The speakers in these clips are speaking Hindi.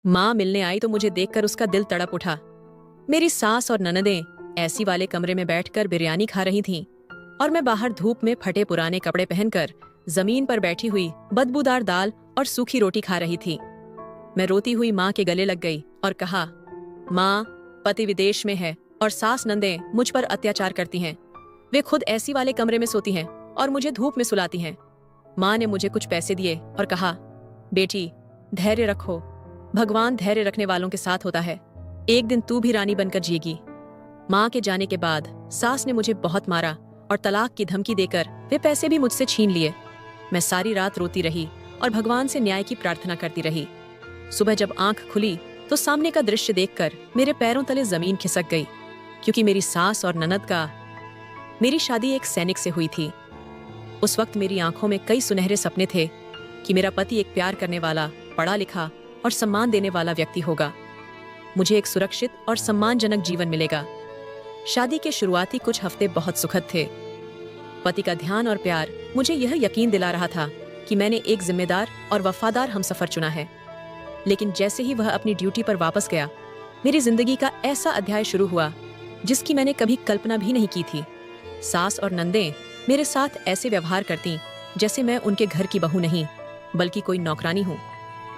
माँ मिलने आई तो मुझे देखकर उसका दिल तड़प उठा। मेरी सास और ननदें ऐसी वाले कमरे में बैठकर बिरयानी खा रही थीं और मैं बाहर धूप में फटे पुराने कपड़े पहनकर जमीन पर बैठी हुई बदबूदार दाल और सूखी रोटी खा रही थी। मैं रोती हुई माँ के गले लग गई और कहा, माँ, पति विदेश में है और सास नंदें मुझ पर अत्याचार करती हैं। वे खुद ऐसी वाले कमरे में सोती हैं और मुझे धूप में सुलाती हैं। माँ ने मुझे कुछ पैसे दिए और कहा, बेटी, धैर्य रखो, भगवान धैर्य रखने वालों के साथ होता है। एक दिन तू भी रानी बनकर जिएगी। माँ के जाने के बाद सास ने मुझे बहुत मारा और तलाक की धमकी देकर वे पैसे भी मुझसे छीन लिए। मैं सारी रात रोती रही और भगवान से न्याय की प्रार्थना करती रही। सुबह जब आंख खुली तो सामने का दृश्य देखकर मेरे पैरों तले जमीन खिसक गई, क्योंकि मेरी सास और ननद का मेरी शादी एक सैनिक से हुई थी। उस वक्त मेरी आंखों में कई सुनहरे सपने थे कि मेरा पति एक प्यार करने वाला, पढ़ा लिखा और सम्मान देने वाला व्यक्ति होगा। मुझे एक सुरक्षित और सम्मानजनक जीवन मिलेगा। शादी के शुरुआती कुछ हफ्ते बहुत सुखद थे। पति का ध्यान और प्यार मुझे यह यकीन दिला रहा था कि मैंने एक जिम्मेदार और वफादार हमसफर चुना है। लेकिन जैसे ही वह अपनी ड्यूटी पर वापस गया, मेरी जिंदगी का ऐसा अध्याय शुरू हुआ जिसकी मैंने कभी कल्पना भी नहीं की थी। सास और नंदें मेरे साथ ऐसे व्यवहार करती जैसे मैं उनके घर की बहू नहीं बल्कि कोई नौकरानी हूँ।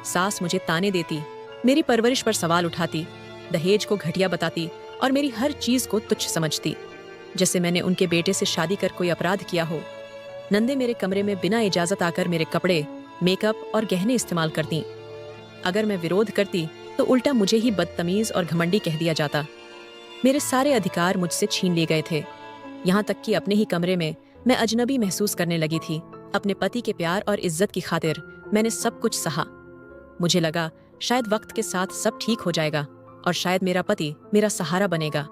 सास मुझे ताने देती, मेरी परवरिश पर सवाल उठाती, दहेज को घटिया बताती और मेरी हर चीज को तुच्छ समझती, जैसे मैंने उनके बेटे से शादी कर कोई अपराध किया हो। नंदे मेरे कमरे में बिना इजाजत आकर मेरे कपड़े, मेकअप और गहने इस्तेमाल करती। अगर मैं विरोध करती तो उल्टा मुझे ही बदतमीज और घमंडी कह दिया जाता। मेरे सारे अधिकार मुझसे छीन लिए गए थे। यहाँ तक कि अपने ही कमरे में मैं अजनबी महसूस करने लगी थी। अपने पति के प्यार और इज्जत की खातिर मैंने सब कुछ सहा। मुझे लगा शायद वक्त के साथ सब ठीक हो जाएगा और शायद मेरा पति मेरा सहारा बनेगा।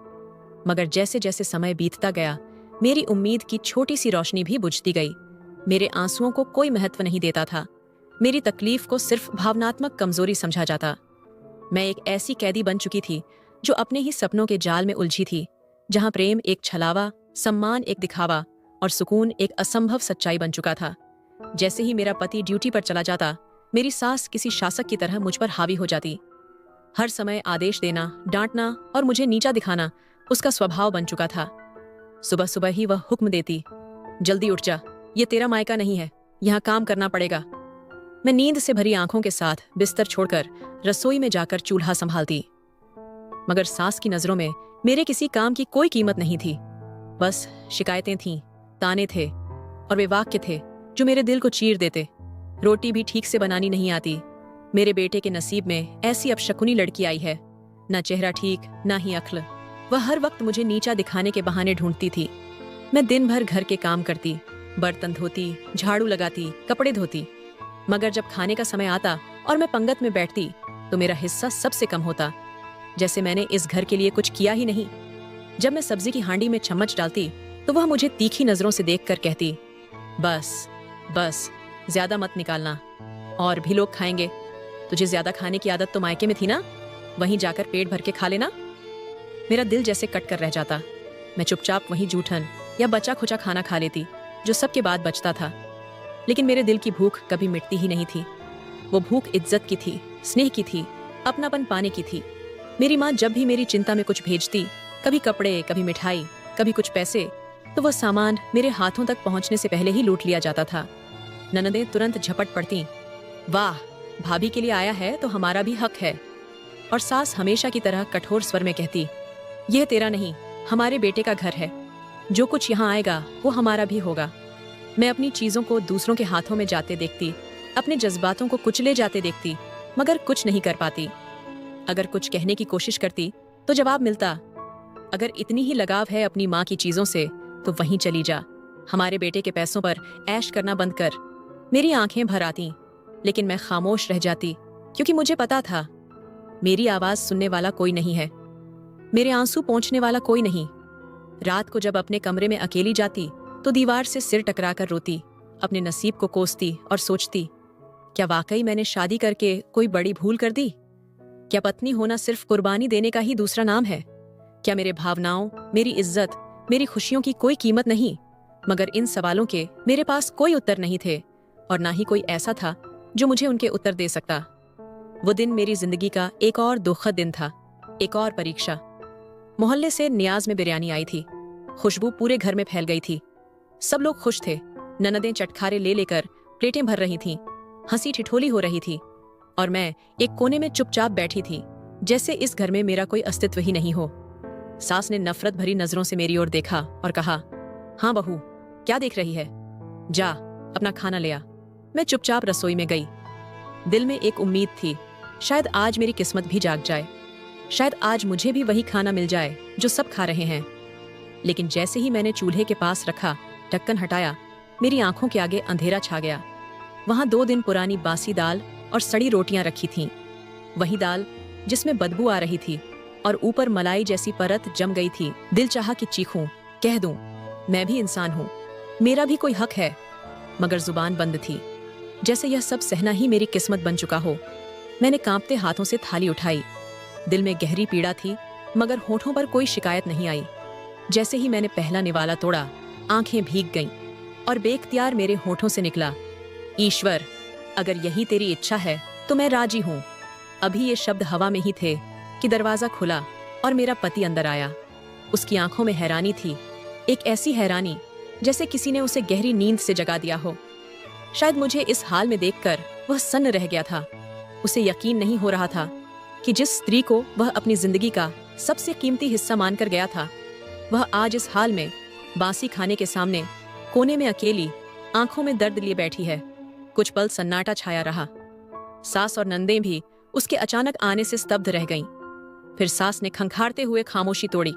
मगर जैसे जैसे समय बीतता गया, मेरी उम्मीद की छोटी सी रोशनी भी बुझती गई। मेरे आंसुओं को कोई महत्व नहीं देता था। मेरी तकलीफ को सिर्फ भावनात्मक कमजोरी समझा जाता। मैं एक ऐसी कैदी बन चुकी थी जो अपने ही सपनों के जाल में उलझी थी, जहां प्रेम एक छलावा, सम्मान एक दिखावा और सुकून एक असंभव सच्चाई बन चुका था। जैसे ही मेरा पति ड्यूटी पर चला जाता, मेरी सास किसी शासक की तरह मुझ पर हावी हो जाती। हर समय आदेश देना, डांटना और मुझे नीचा दिखाना उसका स्वभाव बन चुका था। सुबह सुबह ही वह हुक्म देती, जल्दी उठ जा, ये तेरा मायका नहीं है, यहाँ काम करना पड़ेगा। मैं नींद से भरी आंखों के साथ बिस्तर छोड़कर रसोई में जाकर चूल्हा संभालती। मगर सास की नजरों में मेरे किसी काम की कोई कीमत नहीं थी। बस शिकायतें थीं, ताने थे और वे वाक्य थे जो मेरे दिल को चीर देते। रोटी भी ठीक से बनानी नहीं आती। मेरे बेटे के नसीब में ऐसी अपशकुनी लड़की आई है, ना चेहरा ठीक, ना ही अक्ल। वह हर वक्त मुझे नीचा दिखाने के बहाने ढूंढती थी। मैं दिन भर घर के काम करती, बर्तन धोती, झाड़ू लगाती, कपड़े धोती, मगर जब खाने का समय आता और मैं पंगत में बैठती तो मेरा हिस्सा सबसे कम होता, जैसे मैंने इस घर के लिए कुछ किया ही नहीं। जब मैं सब्जी की हांडी में चम्मच डालती तो वह मुझे तीखी नजरों से देखकर कहती, बस बस, ज्यादा मत निकालना, और भी लोग खाएंगे। तुझे ज्यादा खाने की आदत तो मायके में थी ना, वहीं जाकर पेट भर के खा लेना। मेरा दिल जैसे कट कर रह जाता। मैं चुपचाप वहीं जूठन या बचा खुचा खाना खा लेती जो सबके बाद बचता था। लेकिन मेरे दिल की भूख कभी मिटती ही नहीं थी। वो भूख इज्जत की थी, स्नेह की थी, अपनापन पाने की थी। मेरी माँ जब भी मेरी चिंता में कुछ भेजती, कभी कपड़े, कभी मिठाई, कभी कुछ पैसे, तो वह सामान मेरे हाथों तक पहुंचने से पहले ही लूट लिया जाता था। ननदें तुरंत झपट पड़ती, वाह, भाभी के लिए आया है तो हमारा भी हक है। और सास हमेशा की तरह कठोर स्वर में कहती, यह तेरा नहीं, हमारे बेटे का घर है। जो कुछ यहाँ आएगा वो हमारा भी होगा। मैं अपनी चीजों को दूसरों के हाथों में जाते देखती, अपने जज्बातों को कुचले जाते देखती, मगर कुछ नहीं कर पाती। अगर कुछ कहने की कोशिश करती तो जवाब मिलता, अगर इतनी ही लगाव है अपनी माँ की चीजों से तो वहीं चली जा, हमारे बेटे के पैसों पर ऐश करना बंद कर। मेरी आंखें भर आती, लेकिन मैं खामोश रह जाती, क्योंकि मुझे पता था मेरी आवाज सुनने वाला कोई नहीं है, मेरे आंसू पोंछने वाला कोई नहीं। रात को जब अपने कमरे में अकेली जाती तो दीवार से सिर टकराकर रोती, अपने नसीब को कोसती और सोचती, क्या वाकई मैंने शादी करके कोई बड़ी भूल कर दी? क्या पत्नी होना सिर्फ कुर्बानी देने का ही दूसरा नाम है? क्या मेरे भावनाओं, मेरी इज्जत, मेरी खुशियों की कोई कीमत नहीं? मगर इन सवालों के मेरे पास कोई उत्तर नहीं थे और ना ही कोई ऐसा था जो मुझे उनके उत्तर दे सकता। वो दिन मेरी जिंदगी का एक और दुखद दिन था, एक और परीक्षा। मोहल्ले से नियाज में बिरयानी आई थी। खुशबू पूरे घर में फैल गई थी। सब लोग खुश थे। ननदें चटखारे ले लेकर प्लेटें भर रही थीं, हंसी ठिठोली हो रही थी, और मैं एक कोने में चुपचाप बैठी थी, जैसे इस घर में मेरा कोई अस्तित्व ही नहीं हो। सास ने नफरत भरी नजरों से मेरी ओर देखा और कहा, हाँ बहू, क्या देख रही है? जा, अपना खाना ले आ। मैं चुपचाप रसोई में गई। दिल में एक उम्मीद थी, शायद आज मेरी किस्मत भी जाग जाए, शायद आज मुझे भी वही खाना मिल जाए जो सब खा रहे हैं। लेकिन जैसे ही मैंने चूल्हे के पास रखा, ढक्कन हटाया, मेरी आंखों के आगे अंधेरा छा गया। वहां 2 दिन पुरानी बासी दाल और सड़ी रोटियां रखी थीं। वही दाल जिसमें बदबू आ रही थी और ऊपर मलाई जैसी परत जम गई थी। दिल चाहा कि चीखूं, कह दूं, मैं भी इंसान हूं, मेरा भी कोई हक है, मगर जुबान बंद थी, जैसे यह सब सहना ही मेरी किस्मत बन चुका हो। मैंने कांपते हाथों से थाली उठाई। दिल में गहरी पीड़ा थी, मगर होठों पर कोई शिकायत नहीं आई। जैसे ही मैंने पहला निवाला तोड़ा, आंखें भीग गईं और बेख्तियार मेरे होठों से निकला, ईश्वर, अगर यही तेरी इच्छा है तो मैं राजी हूं। अभी ये शब्द हवा में ही थे कि दरवाजा खुला और मेरा पति अंदर आया। उसकी आंखों में हैरानी थी, एक ऐसी हैरानी जैसे किसी ने उसे गहरी नींद से जगा दिया हो। शायद मुझे इस हाल में देखकर वह सन्न रह गया था। उसे यकीन नहीं हो रहा था कि जिस स्त्री को वह अपनी जिंदगी का सबसे कीमती हिस्सा मानकर गया था, वह आज इस हाल में बासी खाने के सामने कोने में अकेली, आंखों में दर्द लिए बैठी है। कुछ पल सन्नाटा छाया रहा। सास और नंदें भी उसके अचानक आने से स्तब्ध रह गईं। फिर सास ने खंखारते हुए खामोशी तोड़ी।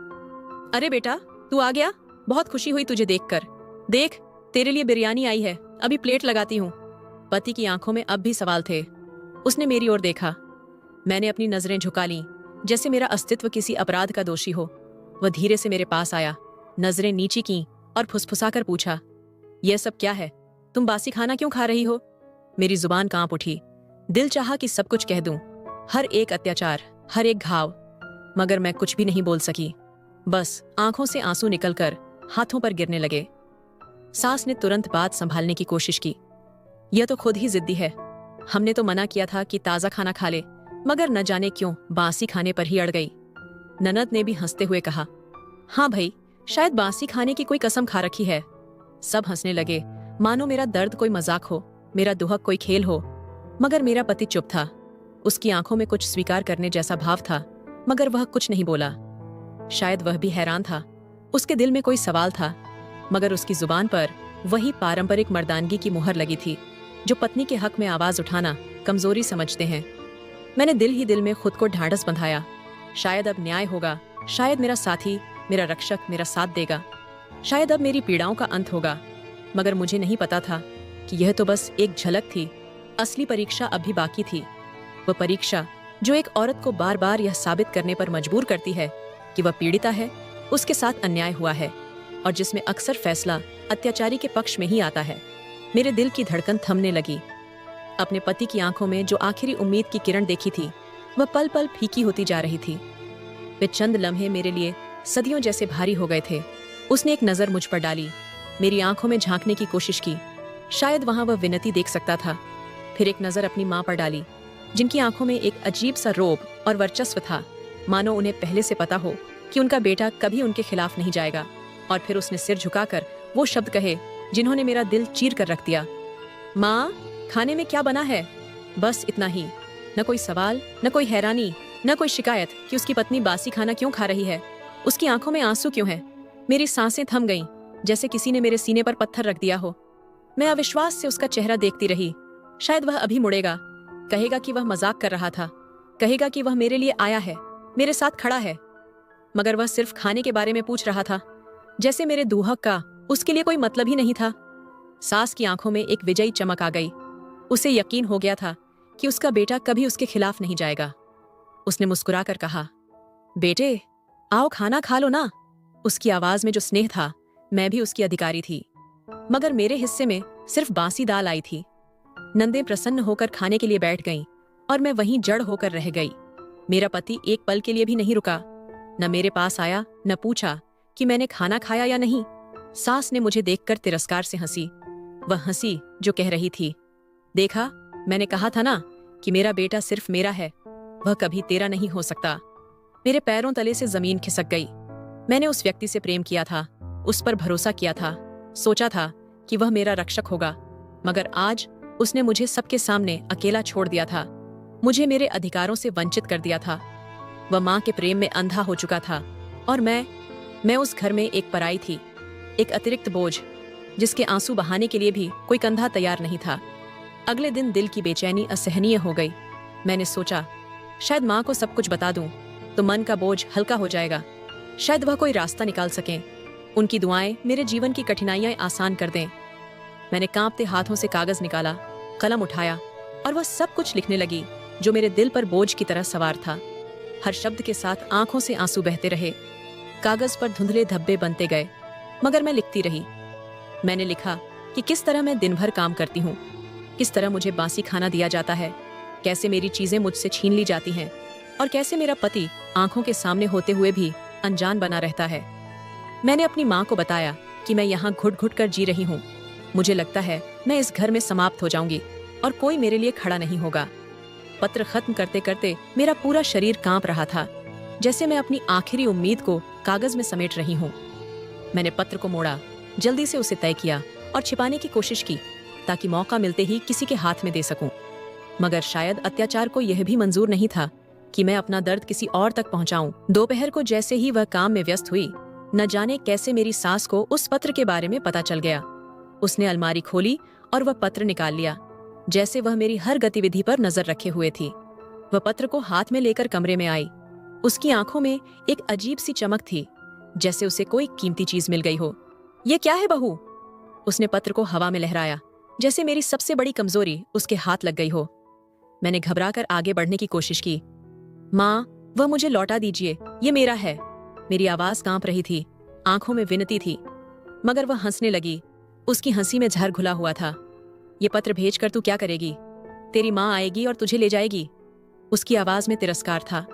अरे बेटा, तू आ गया? बहुत खुशी हुई तुझे देखकर। देख, तेरे लिए बिरयानी आई है, अभी प्लेट लगाती हूँ। पति की आंखों में अब भी सवाल थे। उसने मेरी ओर देखा। मैंने अपनी नजरें झुका लीं, जैसे मेरा अस्तित्व किसी अपराध का दोषी हो। वह धीरे से मेरे पास आया, नजरें नीची की और फुसफुसाकर पूछा, यह सब क्या है? तुम बासी खाना क्यों खा रही हो? मेरी जुबान कांप उठी। दिल चाहा कि सब कुछ कह दूं, हर एक अत्याचार, हर एक घाव, मगर मैं कुछ भी नहीं बोल सकी। बस आंखों से आंसू निकलकर हाथों पर गिरने लगे। सास ने तुरंत बात संभालने की कोशिश की। यह तो खुद ही जिद्दी है। हमने तो मना किया था कि ताजा खाना खा ले, मगर न जाने क्यों बासी खाने पर ही अड़ गई। ननद ने भी हंसते हुए कहा, हाँ भाई, शायद बासी खाने की कोई कसम खा रखी है। सब हंसने लगे, मानो मेरा दर्द कोई मजाक हो, मेरा दुहक कोई खेल हो। मगर मेरा पति चुप था। उसकी आंखों में कुछ स्वीकार करने जैसा भाव था, मगर वह कुछ नहीं बोला। शायद वह भी हैरान था। उसके दिल में कोई सवाल था, मगर उसकी जुबान पर वही पारंपरिक मर्दानगी की मुहर लगी थी, जो पत्नी के हक में आवाज उठाना कमजोरी समझते हैं। मैंने दिल ही दिल में खुद को ढांढस बंधाया। शायद अब न्याय होगा, शायद मेरा साथी, मेरा रक्षक मेरा साथ देगा, शायद अब मेरी पीड़ाओं का अंत होगा। मगर मुझे नहीं पता था कि यह तो बस एक झलक थी। असली परीक्षा अब भी बाकी थी। वह परीक्षा जो एक औरत को बार बार यह साबित करने पर मजबूर करती है कि वह पीड़िता है, उसके साथ अन्याय हुआ है, और जिसमें अक्सर फैसला अत्याचारी के पक्ष में ही आता है। मेरे दिल की धड़कन थमने लगी। अपने पति की आंखों में जो आखिरी उम्मीद की किरण देखी थी, वह पल पल फीकी होती जा रही थी। वे चंद लम्हे मेरे लिए सदियों जैसे भारी हो गए थे। उसने एक नजर मुझ पर डाली, मेरी आंखों में झांकने की कोशिश की। शायद वहां वह विनती देख सकता था। फिर एक नजर अपनी माँ पर डाली, जिनकी आंखों में एक अजीब सा रोब और वर्चस्व था, मानो उन्हें पहले से पता हो कि उनका बेटा कभी उनके खिलाफ नहीं जाएगा। और फिर उसने सिर झुकाकर वो शब्द कहे जिन्होंने मेरा दिल चीर कर रख दिया, माँ, खाने में क्या बना है? बस इतना ही। न कोई सवाल, न कोई हैरानी, न कोई शिकायत कि उसकी पत्नी बासी खाना क्यों खा रही है। उसकी आंखों में आंसू क्यों है? मेरी सांसें थम गईं, जैसे किसी ने मेरे सीने पर पत्थर रख दिया हो। मैं अविश्वास से उसका चेहरा देखती रही। शायद वह अभी मुड़ेगा, कहेगा कि वह मजाक कर रहा था, कहेगा कि वह मेरे लिए आया है, मेरे साथ खड़ा है। मगर वह सिर्फ खाने के बारे में पूछ रहा था, जैसे मेरे दूहक का उसके लिए कोई मतलब ही नहीं था। सास की आंखों में एक विजयी चमक आ गई। उसे यकीन हो गया था कि उसका बेटा कभी उसके खिलाफ नहीं जाएगा। उसने मुस्कुराकर कहा, बेटे, आओ खाना खा लो ना। उसकी आवाज में जो स्नेह था, मैं भी उसकी अधिकारी थी, मगर मेरे हिस्से में सिर्फ बासी दाल आई थी। नंदें प्रसन्न होकर खाने के लिए बैठ गईं और मैं वहीं जड़ होकर रह गई। मेरा पति एक पल के लिए भी नहीं रुका, न मेरे पास आया, न पूछा कि मैंने खाना खाया या नहीं। सास ने मुझे देखकर तिरस्कार से हंसी, वह हंसी जो कह रही थी, देखा, मैंने कहा था ना कि मेरा बेटा सिर्फ मेरा है, वह कभी तेरा नहीं हो सकता। मेरे पैरों तले से जमीन खिसक गई। मैंने उस व्यक्ति से प्रेम किया था, उस पर भरोसा किया था, सोचा था कि वह मेरा रक्षक होगा, मगर आज उसने मुझे सबके सामने अकेला छोड़ दिया था। मुझे मेरे अधिकारों से वंचित कर दिया था। वह माँ के प्रेम में अंधा हो चुका था और मैं उस घर में एक पराई थी, एक अतिरिक्त बोझ, जिसके आंसू बहाने के लिए भी कोई कंधा तैयार नहीं था। अगले दिन दिल की बेचैनी असहनीय हो गई। मैंने सोचा शायद माँ को सब कुछ बता दूं तो मन का बोझ हल्का हो जाएगा, शायद वह कोई रास्ता निकाल सकें। उनकी दुआएं मेरे जीवन की कठिनाइयां आसान कर दें। मैंने कांपते हाथों से कागज निकाला, कलम उठाया और वह सब कुछ लिखने लगी जो मेरे दिल पर बोझ की तरह सवार था। हर शब्द के साथ आंखों से आंसू बहते रहे, कागज पर धुंधले धब्बे बनते गए, मगर मैं लिखती रही। मैंने लिखा कि किस तरह मैं दिन भर काम करती हूँ, किस तरह मुझे बासी खाना दिया जाता है, कैसे मेरी चीजें मुझसे छीन ली जाती हैं और कैसे मेरा पति आंखों के सामने होते हुए भी अनजान बना रहता है। मैंने अपनी माँ को बताया कि मैं यहाँ घुट घुट कर जी रही हूँ। मुझे लगता है मैं इस घर में समाप्त हो जाऊंगी और कोई मेरे लिए खड़ा नहीं होगा। पत्र खत्म करते करते मेरा पूरा शरीर कांप रहा था, जैसे मैं अपनी आखिरी उम्मीद को कागज में समेट रही हूँ। मैंने पत्र को मोड़ा, जल्दी से उसे तय किया और छिपाने की कोशिश की ताकि मौका मिलते ही किसी के हाथ में दे सकूं। मगर शायद अत्याचार को यह भी मंजूर नहीं था कि मैं अपना दर्द किसी और तक पहुंचाऊं। दोपहर को जैसे ही वह काम में व्यस्त हुई, न जाने कैसे मेरी सास को उस पत्र के बारे में पता चल गया। उसने अलमारी खोली और वह पत्र निकाल लिया, जैसे वह मेरी हर गतिविधि पर नजर रखे हुए थी। वह पत्र को हाथ में लेकर कमरे में आई। उसकी आंखों में एक अजीब सी चमक थी, जैसे उसे कोई कीमती चीज मिल गई हो। ये क्या है बहू? उसने पत्र को हवा में लहराया, जैसे मेरी सबसे बड़ी कमजोरी उसके हाथ लग गई हो। मैंने घबराकर आगे बढ़ने की कोशिश की। माँ, वह मुझे लौटा दीजिए, ये मेरा है। मेरी आवाज कांप रही थी, आंखों में विनती थी, मगर वह हंसने लगी। उसकी हंसी में जहर घुला हुआ था। ये पत्र भेजकर तू क्या करेगी? तेरी माँ आएगी और तुझे ले जाएगी। उसकी आवाज में तिरस्कार था।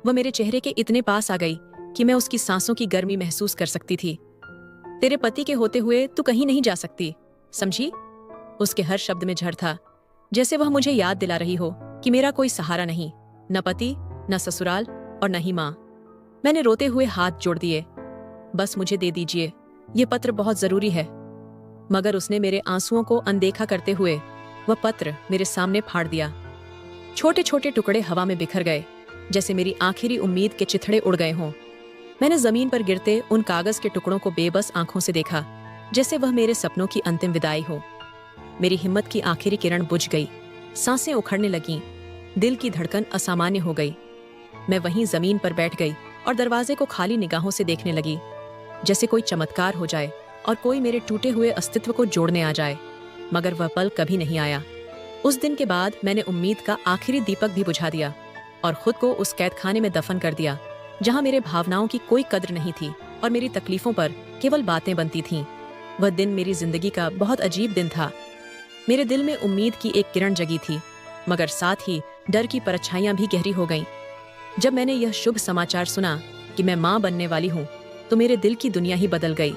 वह मेरे चेहरे के इतने पास आ गई कि मैं उसकी सांसों की गर्मी महसूस कर सकती थी। तेरे पति के होते हुए तू कहीं नहीं जा सकती, समझी? उसके हर शब्द में झड़ था, जैसे वह मुझे याद दिला रही हो कि मेरा कोई सहारा नहीं, न पति, न ससुराल और न ही माँ। मैंने रोते हुए हाथ जोड़ दिए। बस मुझे दे दीजिए, ये पत्र बहुत जरूरी है। मगर उसने मेरे आंसुओं को अनदेखा करते हुए वह पत्र मेरे सामने फाड़ दिया। छोटे छोटे टुकड़े हवा में बिखर गए, जैसे मेरी आखिरी उम्मीद के चिथड़े उड़ गए हों। मैंने जमीन पर गिरते उन कागज के टुकड़ों को बेबस आंखों से देखा, जैसे वह मेरे सपनों की अंतिम विदाई हो। मेरी हिम्मत की आखिरी किरण बुझ गई, सांसें उखड़ने लगीं, दिल की धड़कन असामान्य हो गई। मैं वहीं जमीन पर बैठ गई और दरवाजे को खाली निगाहों से देखने लगी, जैसे कोई चमत्कार हो जाए और कोई मेरे टूटे हुए अस्तित्व को जोड़ने आ जाए। मगर वह पल कभी नहीं आया। उस दिन के बाद मैंने उम्मीद का आखिरी दीपक भी बुझा दिया और खुद को उस कैदखाने में दफन कर दिया, जहां मेरे भावनाओं की कोई कद्र नहीं थी और मेरी तकलीफों पर केवल बातें बनती थीं। वह दिन मेरी जिंदगी का बहुत अजीब दिन था। मेरे दिल में उम्मीद की एक किरण जगी थी, मगर साथ ही डर की परछाइयां भी गहरी हो गईं। जब मैंने यह शुभ समाचार सुना कि मैं मां बनने वाली हूं, तो मेरे दिल की दुनिया ही बदल गई।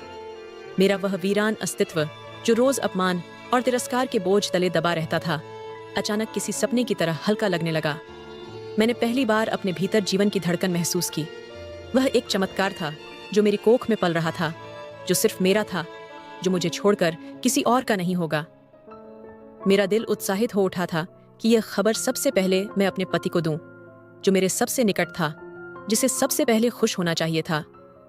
मेरा वह वीरान अस्तित्व, जो रोज अपमान और तिरस्कार के बोझ तले दबा रहता था, अचानक किसी सपने की तरह हल्का लगने लगा। मैंने पहली बार अपने भीतर जीवन की धड़कन महसूस की। वह एक चमत्कार था जो मेरी कोख में पल रहा था, जो सिर्फ मेरा था, जो मुझे छोड़कर किसी और का नहीं होगा। मेरा दिल उत्साहित हो उठा था कि यह खबर सबसे पहले मैं अपने पति को दूं, जो मेरे सबसे निकट था, जिसे सबसे पहले खुश होना चाहिए था,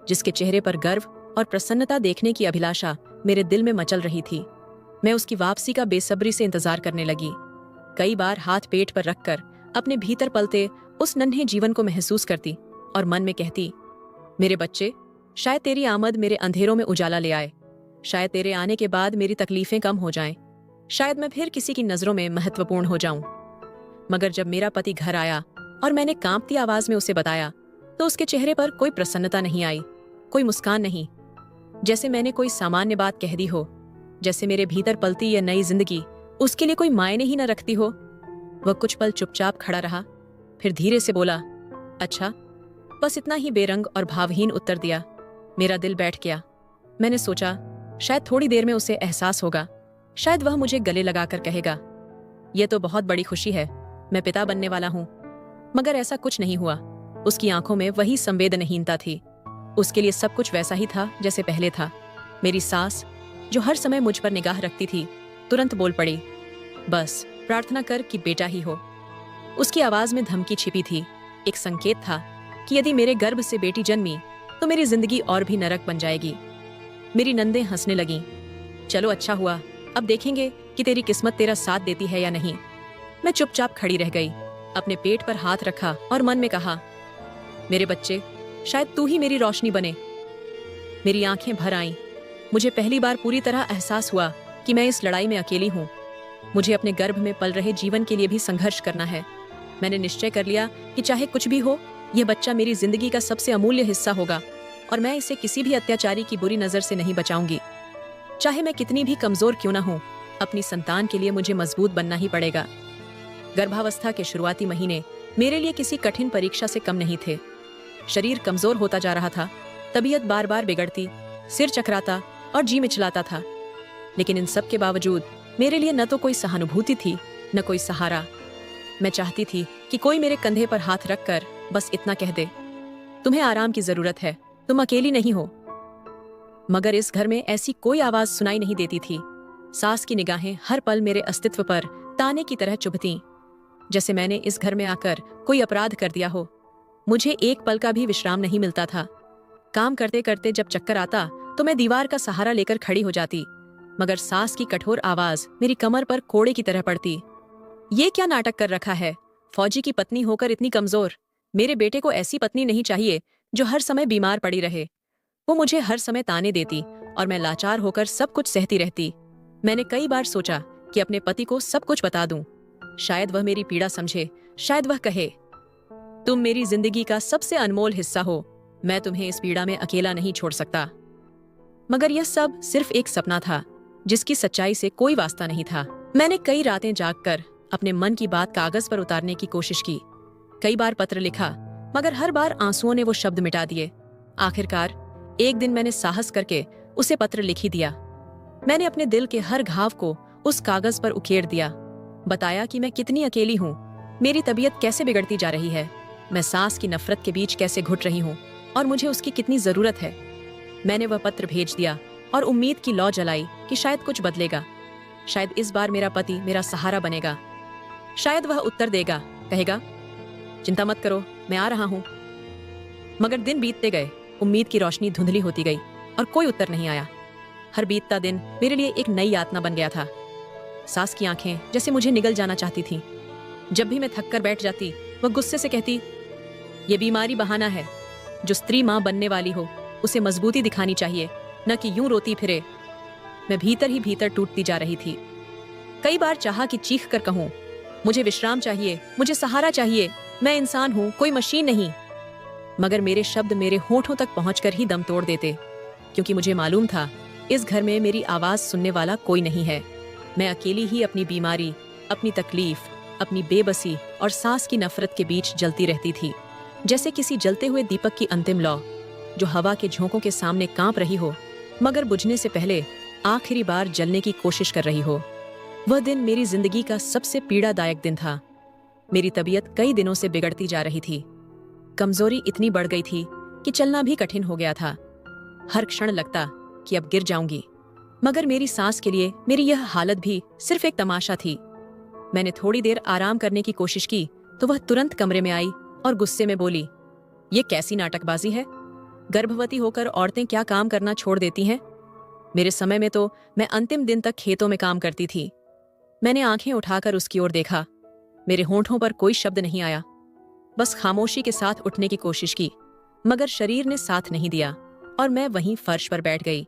जिसके चेहरे पर गर्व और प्रसन्नता देखने की अभिलाषा मेरे दिल में मचल रही थी। मैं उसकी वापसी का बेसब्री से इंतजार करने लगी। कई बार हाथ पेट पर रखकर अपने भीतर पलते उस नन्हे जीवन को महसूस करती और मन में कहती, मेरे बच्चे, शायद तेरी आमद मेरे अंधेरों में उजाला ले आए, शायद तेरे आने के बाद मेरी तकलीफें कम हो जाएं, शायद मैं फिर किसी की नजरों में महत्वपूर्ण हो जाऊं। मगर जब मेरा पति घर आया और मैंने कांपती आवाज में उसे बताया, तो उसके चेहरे पर कोई प्रसन्नता नहीं आई, कोई मुस्कान नहीं। जैसे मैंने कोई सामान्य बात कह दी हो, जैसे मेरे भीतर पलती यह नई जिंदगी उसके लिए कोई मायने ही न रखती हो। वह कुछ पल चुपचाप खड़ा रहा, फिर धीरे से बोला, अच्छा। बस इतना ही बेरंग और भावहीन उत्तर दिया। मेरा दिल बैठ गया। मैंने सोचा, शायद थोड़ी देर में उसे एहसास होगा, शायद वह मुझे गले लगाकर कहेगा, यह तो बहुत बड़ी खुशी है, मैं पिता बनने वाला हूँ। मगर ऐसा कुछ नहीं हुआ। उसकी आंखों में वही संवेदनहीनता थी। उसके लिए सब कुछ वैसा ही था जैसे पहले था। मेरी सास, जो हर समय मुझ पर निगाह रखती थी, तुरंत बोल पड़ी, बस प्रार्थना कर कि बेटा ही हो। उसकी आवाज में धमकी छिपी थी, एक संकेत था कि यदि मेरे गर्भ से बेटी जन्मी तो मेरी जिंदगी और भी नरक बन जाएगी। मेरी नंदें हंसने लगीं। चलो अच्छा हुआ, अब देखेंगे कि तेरी किस्मत तेरा साथ देती है या नहीं। मैं चुपचाप खड़ी रह गई, अपने पेट पर हाथ रखा और मन में कहा, मेरे बच्चे, शायद तू ही मेरी रोशनी बने। मेरी आंखें भर आईं। मुझे पहली बार पूरी तरह एहसास हुआ कि मैं इस लड़ाई में अकेली हूँ। मुझे अपने गर्भ में पल रहे जीवन के लिए भी संघर्ष करना है। मैंने निश्चय कर लिया कि चाहे कुछ भी हो, यह बच्चा मेरी जिंदगी का सबसे अमूल्य हिस्सा होगा और मैं इसे किसी भी अत्याचारी की बुरी नजर से नहीं बचाऊंगी। चाहे मैं कितनी भी कमजोर क्यों ना हूं, अपनी संतान के लिए मुझे मजबूत बनना ही पड़ेगा। गर्भावस्था के शुरुआती महीने मेरे लिए किसी कठिन परीक्षा से कम नहीं थे। शरीर कमजोर होता जा रहा था, तबीयत बार बार बिगड़ती, सिर चकराता और जी मिचलाता था। लेकिन इन सब के बावजूद मेरे लिए न तो कोई सहानुभूति थी, न कोई सहारा। मैं चाहती थी कि कोई मेरे कंधे पर हाथ रखकर बस इतना कह दे, तुम्हें आराम की जरूरत है, तुम अकेली नहीं हो। मगर इस घर में ऐसी कोई आवाज सुनाई नहीं देती थी। सास की निगाहें हर पल मेरे अस्तित्व पर ताने की तरह चुभतीं, जैसे मैंने इस घर में आकर कोई अपराध कर दिया हो। मुझे एक पल का भी विश्राम नहीं मिलता था। काम करते करते जब चक्कर आता तो मैं दीवार का सहारा लेकर खड़ी हो जाती, मगर सास की कठोर आवाज मेरी कमर पर कोड़े की तरह पड़ती। ये क्या नाटक कर रखा है? फौजी की पत्नी होकर इतनी कमजोर। मेरे बेटे को ऐसी पत्नी नहीं चाहिए जो हर समय बीमार पड़ी रहे। वो मुझे हर समय ताने देती और मैं लाचार होकर सब कुछ सहती रहती। मैंने कई बार सोचा कि अपने पति को सब कुछ बता दूं। शायद वह मेरी पीड़ा समझे, शायद वह कहे, तुम मेरी जिंदगी का सबसे अनमोल हिस्सा हो, मैं तुम्हें इस पीड़ा में अकेला नहीं छोड़ सकता। मगर यह सब सिर्फ एक सपना था, जिसकी सच्चाई से कोई वास्ता नहीं था। मैंने कई रातें जागकर अपने मन की बात कागज पर उतारने की कोशिश की। कई बार पत्र लिखा, मगर हर बार आंसुओं ने वो शब्द मिटा दिए। आखिरकार एक दिन मैंने साहस करके उसे पत्र लिख ही दिया। मैंने अपने दिल के हर घाव को उस कागज पर उकेर दिया। बताया कि मैं कितनी अकेली हूँ, मेरी तबीयत कैसे बिगड़ती जा रही है, मैं सास की नफरत के बीच कैसे घुट रही हूँ और मुझे उसकी कितनी जरूरत है। मैंने वह पत्र भेज दिया और उम्मीद की लौ जलाई कि शायद कुछ बदलेगा। शायद इस बार मेरा पति मेरा सहारा बनेगा। शायद वह उत्तर देगा, कहेगा, चिंता मत करो, मैं आ रहा हूं। मगर दिन बीतते गए, उम्मीद की रोशनी धुंधली होती गई और कोई उत्तर नहीं आया। हर बीतता दिन मेरे लिए एक नई यातना बन गया था। सास की आंखें जैसे मुझे निगल जाना चाहती थीं। जब भी मैं थक कर बैठ जाती, वह गुस्से से कहती, ये बीमारी बहाना है। जो स्त्री मां बनने वाली हो उसे मजबूती दिखानी चाहिए, न कि यूं रोती फिरे। मैं भीतर ही भीतर टूटती जा रही थी। कई बार चाहा कि चीख कर कहूं, मुझे विश्राम चाहिए, मुझे सहारा चाहिए, मैं इंसान हूं, कोई मशीन नहीं। मगर मेरे शब्द मेरे होठों तक पहुंचकर ही दम तोड़ देते, क्योंकि मुझे मालूम था इस घर में मेरी आवाज सुनने वाला कोई नहीं है। मैं अकेली ही अपनी बीमारी, अपनी तकलीफ, अपनी बेबसी और सास की नफरत के बीच जलती रहती थी, जैसे किसी जलते हुए दीपक की अंतिम लौ जो हवा के झोंकों के सामने कांप रही हो, मगर बुझने से पहले आखिरी बार जलने की कोशिश कर रही हो। वह दिन मेरी जिंदगी का सबसे पीड़ादायक दिन था। मेरी तबीयत कई दिनों से बिगड़ती जा रही थी। कमजोरी इतनी बढ़ गई थी कि चलना भी कठिन हो गया था। हर क्षण लगता कि अब गिर जाऊंगी। मगर मेरी सास के लिए मेरी यह हालत भी सिर्फ एक तमाशा थी। मैंने थोड़ी देर आराम करने की कोशिश की तो वह तुरंत कमरे में आई और गुस्से में बोली, ये कैसी नाटकबाजी है? गर्भवती होकर औरतें क्या काम करना छोड़ देती हैं? मेरे समय में तो मैं अंतिम दिन तक खेतों में काम करती थी। मैंने आंखें उठाकर उसकी ओर देखा। मेरे होंठों पर कोई शब्द नहीं आया, बस खामोशी के साथ उठने की कोशिश की, मगर शरीर ने साथ नहीं दिया और मैं वहीं फर्श पर बैठ गई।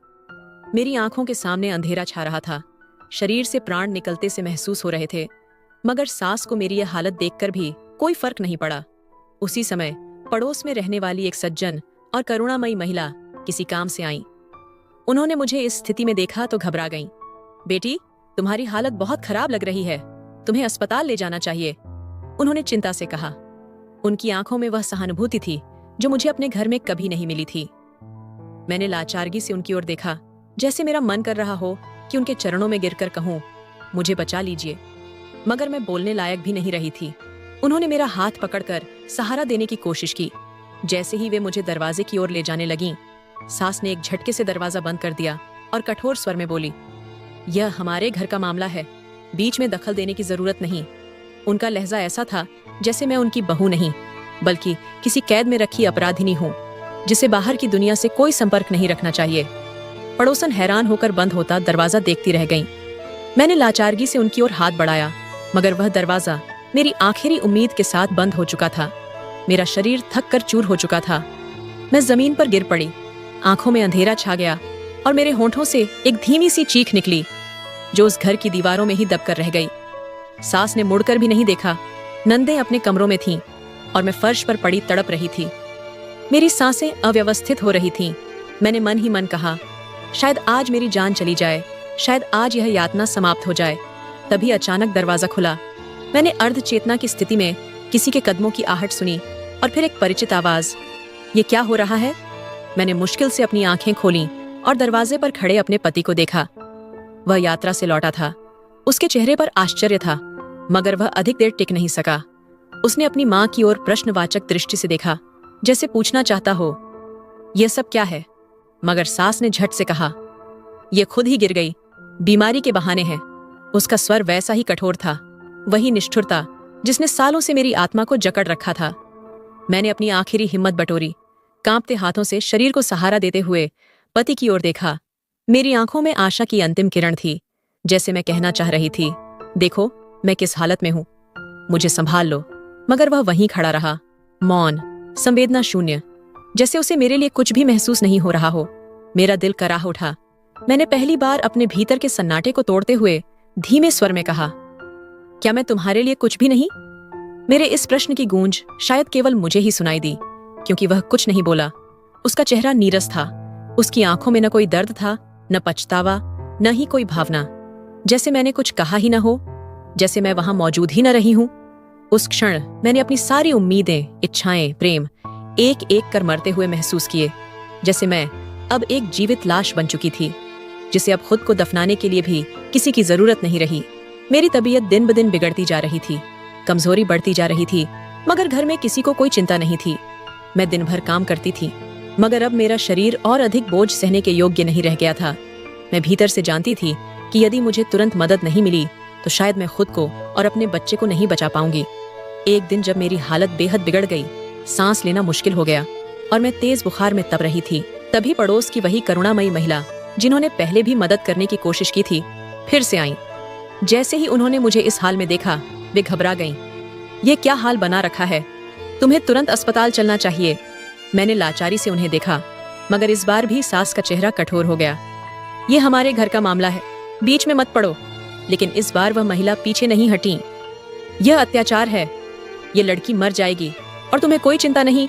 मेरी आंखों के सामने अंधेरा छा रहा था। शरीर से प्राण निकलते से महसूस हो रहे थे, मगर सास को मेरी यह हालत देखकर भी कोई फर्क नहीं पड़ा। उसी समय पड़ोस में रहने वाली एक सज्जन और करुणामयी महिला किसी काम से आईं। उन्होंने मुझे इस स्थिति में देखा तो घबरा गईं। बेटी, तुम्हारी हालत बहुत खराब लग रही है, तुम्हें अस्पताल ले जाना चाहिए, उन्होंने चिंता से कहा। उनकी आंखों में वह सहानुभूति थी जो मुझे अपने घर में कभी नहीं मिली थी। मैंने लाचारगी से उनकी ओर देखा, जैसे मेरा मन कर रहा हो कि उनके चरणों में गिरकर कहूं, मुझे बचा लीजिए। मगर मैं बोलने लायक भी नहीं रही थी। उन्होंने मेरा हाथ पकड़कर सहारा देने की कोशिश की। जैसे ही वे मुझे दरवाजे की ओर ले जाने लगीं, सास ने एक झटके से दरवाजा बंद कर दिया और कठोर स्वर में बोली, यह हमारे घर का मामला है, बीच में दखल देने की जरूरत नहीं। उनका लहजा ऐसा था जैसे मैं उनकी बहू नहीं, बल्कि किसी कैद में रखी अपराधिनी हूँ, जिसे बाहर की दुनिया से कोई संपर्क नहीं रखना चाहिए। पड़ोसन हैरान होकर बंद होता दरवाजा देखती रह गईं। मैंने लाचारगी से उनकी ओर हाथ बढ़ाया, मगर वह दरवाजा मेरी आखिरी उम्मीद के साथ बंद हो चुका था। मेरा शरीर थक कर चूर हो चुका था। मैं जमीन पर गिर पड़ी, आंखों में अंधेरा छा गया और मेरे होंठों से एक धीमी सी चीख निकली, जो उस घर की दीवारों में ही दबकर रह गई। सास ने मुड़कर भी नहीं देखा। नंदें अपने कमरों में थीं और मैं फर्श पर पड़ी तड़प रही थी। मेरी सांसें अव्यवस्थित हो रही थीं। मैंने मन ही मन कहा, शायद आज मेरी जान चली जाए, शायद आज यह यातना समाप्त हो जाए। तभी अचानक दरवाजा खुला। मैंने अर्ध चेतना की स्थिति में किसी के कदमों की आहट सुनी और फिर एक परिचित आवाज, ये क्या हो रहा है? मैंने मुश्किल से अपनी आंखें खोलीं और दरवाजे पर खड़े अपने पति को देखा। वह यात्रा से लौटा था। उसके चेहरे पर आश्चर्य था, मगर वह अधिक देर टिक नहीं सका। उसने अपनी मां की ओर प्रश्नवाचक दृष्टि से देखा, जैसे पूछना चाहता हो, यह सब क्या है? मगर सास ने झट से कहा, यह खुद ही गिर गई, बीमारी के बहाने है। उसका स्वर वैसा ही कठोर था, वही निष्ठुरता जिसने सालों से मेरी आत्मा को जकड़ रखा था। मैंने अपनी आखिरी हिम्मत बटोरी, कांपते हाथों से शरीर को सहारा देते हुए पति की ओर देखा। मेरी आंखों में आशा की अंतिम किरण थी, जैसे मैं कहना चाह रही थी, देखो मैं किस हालत में हूं, मुझे संभाल लो। मगर वह वहीं खड़ा रहा, मौन, संवेदना शून्य, जैसे उसे मेरे लिए कुछ भी महसूस नहीं हो रहा हो। मेरा दिल कराह उठा। मैंने पहली बार अपने भीतर के सन्नाटे को तोड़ते हुए धीमे स्वर में कहा, क्या मैं तुम्हारे लिए कुछ भी नहीं? मेरे इस प्रश्न की गूंज शायद केवल मुझे ही सुनाई दी, क्योंकि वह कुछ नहीं बोला। उसका चेहरा नीरस था। उसकी आंखों में न कोई दर्द था, न पछतावा, न ही कोई भावना। जैसे मैंने कुछ कहा ही न हो, जैसे मैं वहां मौजूद ही न रही हूं। उस क्षण मैंने अपनी सारी उम्मीदें, इच्छाएं, प्रेम एक एक कर मरते हुए महसूस किए, जैसे मैं अब एक जीवित लाश बन चुकी थी, जिसे अब खुद को दफनाने के लिए भी किसी की जरूरत नहीं रही। मेरी तबीयत दिन ब दिन बिगड़ती जा रही थी, कमजोरी बढ़ती जा रही थी, मगर घर में किसी को कोई चिंता नहीं थी। मैं दिन भर काम करती थी, मगर अब मेरा शरीर और अधिक बोझ सहने के योग्य नहीं रह गया था। मैं भीतर से जानती थी कि यदि मुझे तुरंत मदद नहीं मिली तो शायद मैं खुद को और अपने बच्चे को नहीं बचा पाऊंगी। एक दिन जब मेरी हालत बेहद बिगड़ गई, सांस लेना मुश्किल हो गया और मैं तेज बुखार में तप रही थी, तभी पड़ोस की वही करुणामयी महिला, जिन्होंने पहले भी मदद करने की कोशिश की थी, फिर से आईं। जैसे ही उन्होंने मुझे इस हाल में देखा, वे घबरा गईं। ये क्या हाल बना रखा है? तुम्हें तुरंत अस्पताल चलना चाहिए। मैंने लाचारी से उन्हें देखा, मगर इस बार भी सास का चेहरा कठोर हो गया। ये हमारे घर का मामला है, बीच में मत पड़ो। लेकिन इस बार वह महिला पीछे नहीं हटी। यह अत्याचार है, ये लड़की मर जाएगी और तुम्हें कोई चिंता नहीं।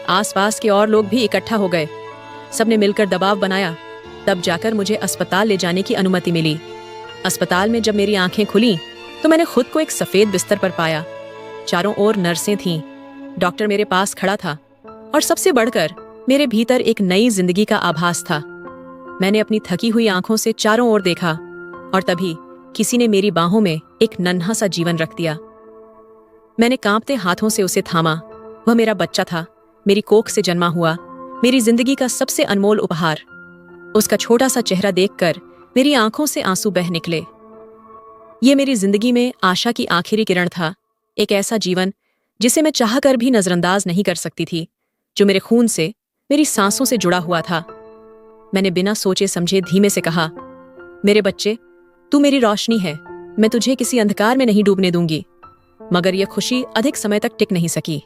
आसपास के और लोग भी इकट्ठा हो गए, सबने मिलकर दबाव बनाया, तब जाकर मुझे अस्पताल ले जाने की अनुमति मिली। अस्पताल में जब मेरी आंखें खुली तो मैंने खुद को एक सफेद बिस्तर पर पाया। चारों ओर नर्सें थीं, डॉक्टर मेरे पास खड़ा था और सबसे बढ़कर मेरे भीतर एक नई जिंदगी का आभास था। मैंने अपनी थकी हुई आंखों से चारों ओर देखा और तभी किसी ने मेरी बाहों में एक नन्हा सा जीवन रख दिया। मैंने कांपते हाथों से उसे थामा। वह मेरा बच्चा था, मेरी कोख से जन्मा हुआ, मेरी जिंदगी का सबसे अनमोल उपहार। उसका छोटा सा चेहरा देखकर मेरी आंखों से आंसू बह निकले। ये मेरी जिंदगी में आशा की आखिरी किरण था, एक ऐसा जीवन जिसे मैं चाहकर भी नजरअंदाज नहीं कर सकती थी, जो मेरे खून से, मेरी सांसों से जुड़ा हुआ था। मैंने बिना सोचे समझे धीमे से कहा, मेरे बच्चे, तू मेरी रोशनी है, मैं तुझे किसी अंधकार में नहीं डूबने दूंगी। मगर यह खुशी अधिक समय तक टिक नहीं सकी।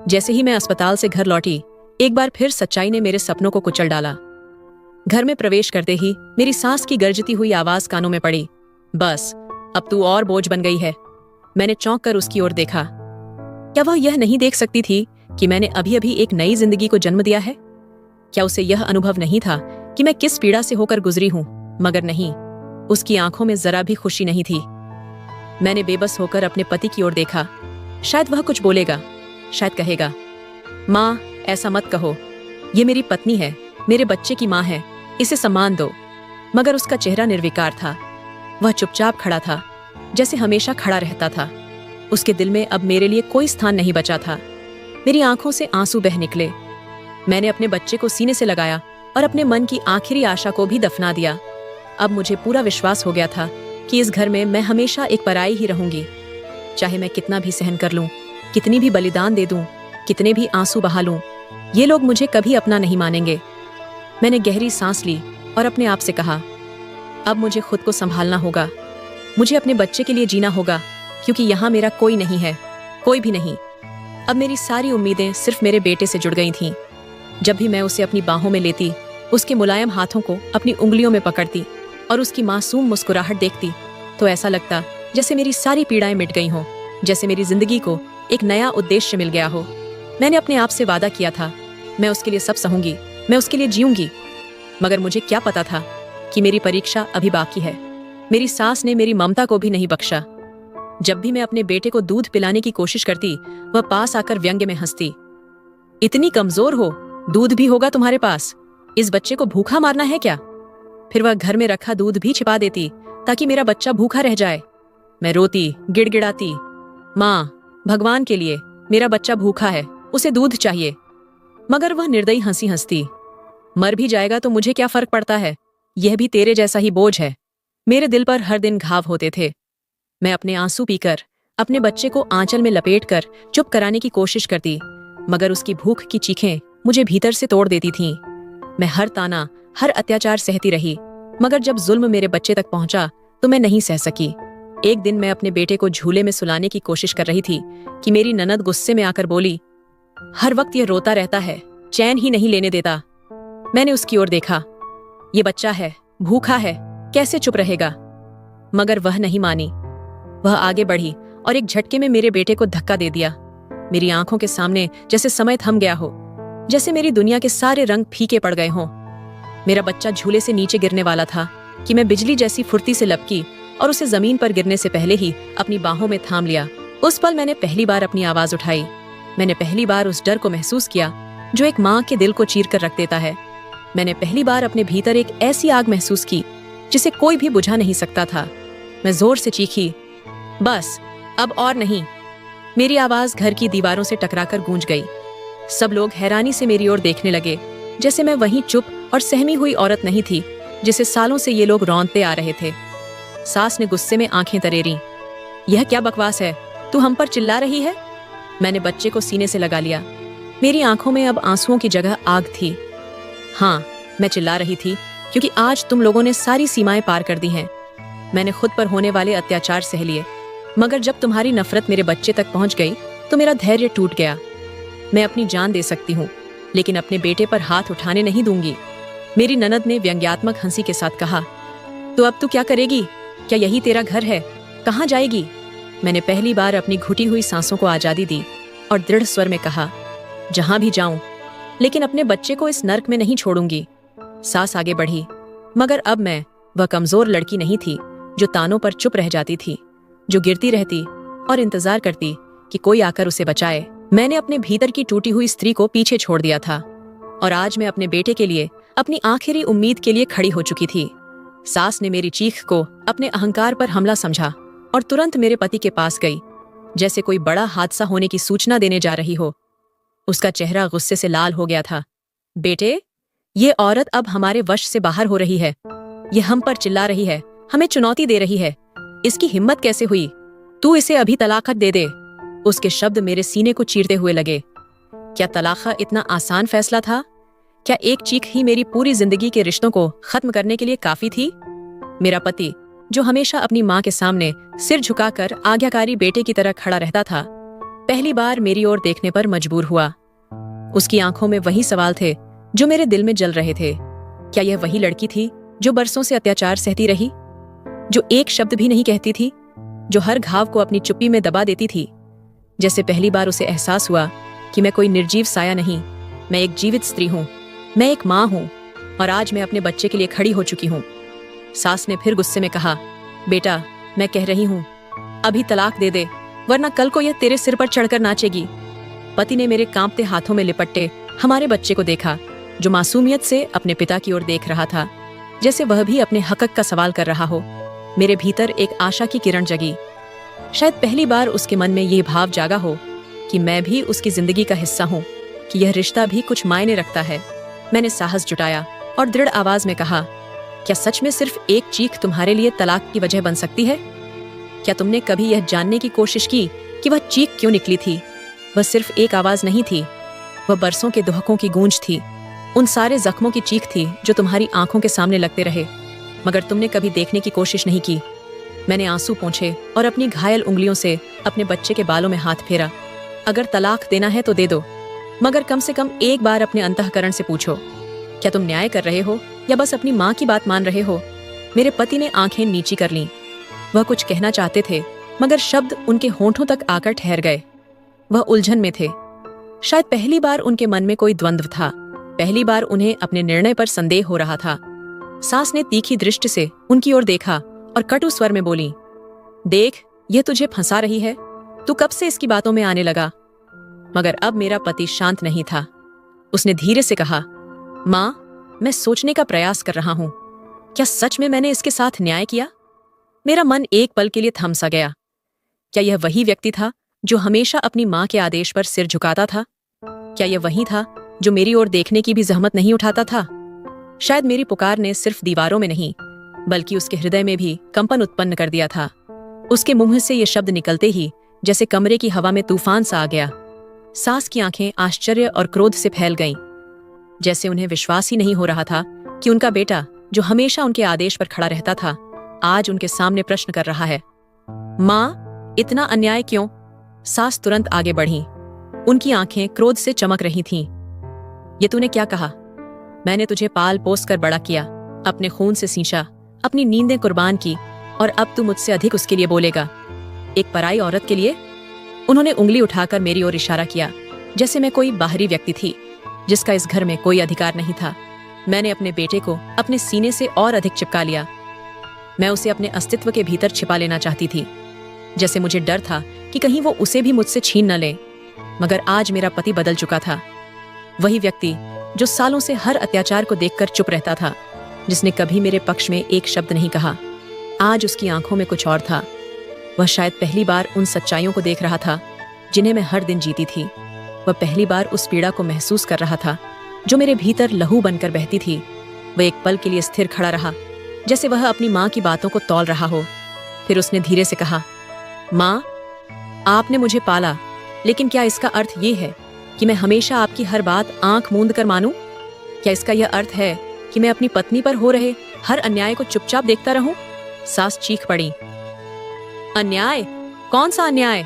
जैसे ही मैं अस्पताल से घर लौटी, एक बार फिर सच्चाई ने मेरे सपनों को कुचल डाला। घर में प्रवेश करते ही मेरी सास की गर्जती हुई आवाज कानों में पड़ी, बस अब तू और बोझ बन गई है। मैंने चौंक कर उसकी ओर देखा। क्या वह यह नहीं देख सकती थी कि मैंने अभी अभी एक नई जिंदगी को जन्म दिया है? क्या उसे यह अनुभव नहीं था कि मैं किस पीड़ा से होकर गुजरी हूं? मगर नहीं, उसकी आंखों में जरा भी खुशी नहीं थी। मैंने बेबस होकर अपने पति की ओर देखा। शायद वह कुछ बोलेगा, शायद कहेगा, माँ ऐसा मत कहो, ये मेरी पत्नी है, मेरे बच्चे की माँ है, इसे सम्मान दो। मगर उसका चेहरा निर्विकार था। वह चुपचाप खड़ा था, जैसे हमेशा खड़ा रहता था। उसके दिल में अब मेरे लिए कोई स्थान नहीं बचा था। मेरी आंखों से आंसू बह निकले। मैंने अपने बच्चे को सीने से लगाया और अपने मन की आखिरी आशा को भी दफना दिया। अब मुझे पूरा विश्वास हो गया था कि इस घर में मैं हमेशा एक पराई ही रहूंगी। चाहे मैं कितना भी सहन कर लूं, कितनी भी बलिदान दे दूं, कितने भी आंसू बहा लूं, ये लोग मुझे कभी अपना नहीं मानेंगे। मैंने गहरी सांस ली और अपने आप से कहा, अब मुझे खुद को संभालना होगा। मुझे अपने बच्चे के लिए जीना होगा, क्योंकि यहाँ मेरा कोई नहीं है, कोई भी नहीं। अब मेरी सारी उम्मीदें सिर्फ मेरे बेटे से जुड़ गई थीं। जब भी मैं उसे अपनी बाहों में लेती, उसके मुलायम हाथों को अपनी उंगलियों में पकड़ती और उसकी मासूम मुस्कुराहट देखती, तो ऐसा लगता जैसे मेरी सारी पीड़ाएं मिट गई हों, जैसे मेरी जिंदगी को एक नया उद्देश्य मिल गया हो। मैंने अपने आप से वादा किया था, मैं उसके लिए सब सहूंगी, मैं उसके लिए जीऊंगी। मगर मुझे क्या पता था कि मेरी परीक्षा अभी बाकी है। मेरी सास ने मेरी ममता को भी नहीं बख्शा। जब भी मैं अपने बेटे को दूध पिलाने की कोशिश करती, वह पास आकर व्यंग्य में हंसती। इतनी कमजोर हो, दूध भी होगा तुम्हारे पास, इस बच्चे को भूखा मारना है क्या? फिर वह घर में रखा दूध भी छिपा देती ताकि मेरा बच्चा भूखा रह जाए। मैं रोती, गिड़गिड़ाती, माँ, भगवान के लिए मेरा बच्चा भूखा है, उसे दूध चाहिए। मगर वह निर्दयी हंसी हंसती, मर भी जाएगा तो मुझे क्या फर्क पड़ता है, यह भी तेरे जैसा ही बोझ है। मेरे दिल पर हर दिन घाव होते थे। मैं अपने आंसू पीकर अपने बच्चे को आंचल में लपेटकर चुप कराने की कोशिश करती, मगर उसकी भूख की चीखें मुझे भीतर से तोड़ देती थीं। मैं हर ताना, हर अत्याचार सहती रही, मगर जब जुल्म मेरे बच्चे तक पहुंचा तो मैं नहीं सह सकी। एक दिन मैं अपने बेटे को झूले में सुलाने की कोशिश कर रही थी कि मेरी ननद गुस्से में आकर बोली, हर वक्त यह रोता रहता है, चैन ही नहीं लेने देता। मैंने उसकी ओर देखा, ये बच्चा है, भूखा है, कैसे चुप रहेगा? मगर वह नहीं मानी। वह आगे बढ़ी और एक झटके में मेरे बेटे को धक्का दे दिया। मेरी आंखों के सामने जैसे समय थम गया हो, जैसे मेरी दुनिया के सारे रंग फीके पड़ गए हों। मेरा बच्चा झूले से नीचे गिरने वाला था कि मैं बिजली जैसी फुर्ती से लपकी और उसे जमीन पर गिरने से पहले ही अपनी बाहों में थाम लिया। उस पल मैंने पहली बार अपनी आवाज उठाई। मैंने पहली बार उस डर को महसूस किया जो एक माँ के दिल को चीर कर रख देता है। मैंने पहली बार अपने भीतर एक ऐसी आग महसूस की जिसे कोई भी बुझा नहीं सकता था। मैं जोर से चीखी, बस अब और नहीं। मेरी आवाज घर की दीवारों से टकराकर गूंज गई। सब लोग हैरानी से मेरी ओर देखने लगे, जैसे मैं वहीं चुप और सहमी हुई औरत नहीं थी जिसे सालों से ये लोग रौंदते आ रहे थे। सास ने गुस्से में आंखें तरेरी, यह क्या बकवास है, तू हम पर चिल्ला रही है? मैंने बच्चे को सीने से लगा लिया। मेरी आंखों में अब आंसुओं की जगह आग थी। हाँ, मैं चिल्ला रही थी क्योंकि आज तुम लोगों ने सारी सीमाएं पार कर दी हैं। मैंने खुद पर होने वाले अत्याचार सह लिए, मगर जब तुम्हारी नफरत मेरे बच्चे तक पहुंच गई तो मेरा धैर्य टूट गया। मैं अपनी जान दे सकती हूँ, लेकिन अपने बेटे पर हाथ उठाने नहीं दूंगी। मेरी ननद ने व्यंग्यात्मक हंसी के साथ कहा, तो अब तू क्या करेगी? क्या यही तेरा घर है? कहाँ जाएगी? मैंने पहली बार अपनी घुटी हुई सांसों को आजादी दी और दृढ़ स्वर में कहा, जहां भी जाऊं, लेकिन अपने बच्चे को इस नर्क में नहीं छोड़ूंगी। सास आगे बढ़ी, मगर अब मैं वह कमजोर लड़की नहीं थी जो तानों पर चुप रह जाती थी, जो गिरती रहती और इंतजार करती कि कोई आकर उसे बचाए। मैंने अपने भीतर की टूटी हुई स्त्री को पीछे छोड़ दिया था और आज मैं अपने बेटे के लिए, अपनी आखिरी उम्मीद के लिए खड़ी हो चुकी थी। सास ने मेरी चीख को अपने अहंकार पर हमला समझा और तुरंत मेरे पति के पास गई, जैसे कोई बड़ा हादसा होने की सूचना देने जा रही हो। उसका चेहरा गुस्से से लाल हो गया था। बेटे, ये औरत अब हमारे वश से बाहर हो रही है। ये हम पर चिल्ला रही है, हमें चुनौती दे रही है। इसकी हिम्मत कैसे हुई? तू इसे अभी तलाक दे दे। उसके शब्द मेरे सीने को चीरते हुए लगे। क्या तलाक इतना आसान फैसला था? क्या एक चीख ही मेरी पूरी जिंदगी के रिश्तों को खत्म करने के लिए काफी थी? मेरा पति, जो हमेशा अपनी माँ के सामने सिर झुकाकर आज्ञाकारी बेटे की तरह खड़ा रहता था, पहली बार मेरी ओर देखने पर मजबूर हुआ। उसकी आंखों में वही सवाल थे जो मेरे दिल में जल रहे थे। क्या यह वही लड़की थी जो बरसों से अत्याचार सहती रही, जो एक शब्द भी नहीं कहती थी, जो हर घाव को अपनी चुप्पी में दबा देती थी? जैसे पहली बार उसे एहसास हुआ कि मैं कोई निर्जीव साया नहीं, मैं एक जीवित स्त्री हूँ, मैं एक माँ हूँ और आज मैं अपने बच्चे के लिए खड़ी हो चुकी हूँ। सास ने फिर गुस्से में कहा, बेटा, मैं कह रही हूँ, अभी तलाक दे दे, वरना कल को यह तेरे सिर पर चढ़कर नाचेगी। पति ने मेरे कांपते हाथों में लिपटे हमारे बच्चे को देखा, जो मासूमियत से अपने पिता की ओर देख रहा था, जैसे वह भी अपने हक का सवाल कर रहा हो। मेरे भीतर एक आशा की किरण जगी। शायद पहली बार उसके मन में ये भाव जागा हो कि मैं भी उसकी जिंदगी का हिस्सा हूँ, कि यह रिश्ता भी कुछ मायने रखता है। मैंने साहस जुटाया और दृढ़ आवाज में कहा, क्या सच में सिर्फ एक चीख तुम्हारे लिए तलाक की वजह बन सकती है? क्या तुमने कभी यह जानने की कोशिश की कि वह चीख क्यों निकली थी? वह सिर्फ एक आवाज नहीं थी, वह बरसों के दुहकों की गूंज थी, उन सारे जख्मों की चीख थी जो तुम्हारी आंखों के सामने लगते रहे, मगर तुमने कभी देखने की कोशिश नहीं की। मैंने आंसू पोंछे और अपनी घायल उंगलियों से अपने बच्चे के बालों में हाथ फेरा। अगर तलाक देना है तो दे दो, मगर कम से कम एक बार अपने अंतःकरण से पूछो, क्या तुम न्याय कर रहे हो या बस अपनी माँ की बात मान रहे हो? मेरे पति ने आंखें नीची कर लीं। वह कुछ कहना चाहते थे, मगर शब्द उनके होंठों तक आकर ठहर गए। वह उलझन में थे। शायद पहली बार उनके मन में कोई द्वंद्व था, पहली बार उन्हें अपने निर्णय पर संदेह हो रहा था। सास ने तीखी दृष्टि से उनकी ओर देखा और कटु स्वर में बोली, देख, यह तुझे फंसा रही है, तू कब से इसकी बातों में आने लगा? मगर अब मेरा पति शांत नहीं था। उसने धीरे से कहा, माँ, मैं सोचने का प्रयास कर रहा हूं, क्या सच में मैंने इसके साथ न्याय किया? मेरा मन एक पल के लिए थम सा गया। क्या यह वही व्यक्ति था जो हमेशा अपनी माँ के आदेश पर सिर झुकाता था? क्या यह वही था जो मेरी ओर देखने की भी जहमत नहीं उठाता था? शायद मेरी पुकार ने सिर्फ दीवारों में नहीं, बल्कि उसके हृदय में भी कंपन उत्पन्न कर दिया था। उसके मुंह से ये शब्द निकलते ही जैसे कमरे की हवा में तूफान सा आ गया। सास की आंखें आश्चर्य और क्रोध से फैल गईं, जैसे उन्हें विश्वास ही नहीं हो रहा था कि उनका बेटा, जो हमेशा उनके आदेश पर खड़ा रहता था, आज उनके सामने प्रश्न कर रहा है। माँ, इतना अन्याय क्यों? सास तुरंत आगे बढ़ी। उनकी आंखें क्रोध से चमक रही थीं। ये तूने क्या कहा? मैंने तुझे पाल पोस कर बड़ा किया, अपने खून से सींचा, अपनी नींदें कुर्बान की, और अब तू मुझसे अधिक उसके लिए बोलेगा, एक पराई औरत के लिए? उन्होंने उंगली उठाकर मेरी ओर इशारा किया, जैसे मैं कोई बाहरी व्यक्ति थी जिसका इस घर में कोई अधिकार नहीं था। मैंने अपने बेटे को अपने सीने से और अधिक चिपका लिया। मैं उसे अपने अस्तित्व के भीतर छिपा लेना चाहती थी, जैसे मुझे डर था कि कहीं वो उसे भी मुझसे छीन न ले। मगर आज मेरा पति बदल चुका था। वही व्यक्ति जो सालों से हर अत्याचार को देखकर चुप रहता था, जिसने कभी मेरे पक्ष में एक शब्द नहीं कहा, आज उसकी आंखों में कुछ और था। वह शायद पहली बार उन सच्चाइयों को देख रहा था जिन्हें मैं हर दिन जीती थी। वह पहली बार उस पीड़ा को महसूस कर रहा था जो मेरे भीतर लहू बनकर बहती थी। वह एक पल के लिए स्थिर खड़ा रहा, जैसे वह अपनी माँ की बातों को तौल रहा हो। फिर उसने धीरे से कहा, माँ, आपने मुझे पाला, लेकिन क्या इसका अर्थ ये है कि मैं हमेशा आपकी हर बात आंख मूंद कर मानूं? क्या इसका यह अर्थ है कि मैं अपनी पत्नी पर हो रहे हर अन्याय को चुपचाप देखता रहूं? सास चीख पड़ी, अन्याय? कौन सा अन्याय?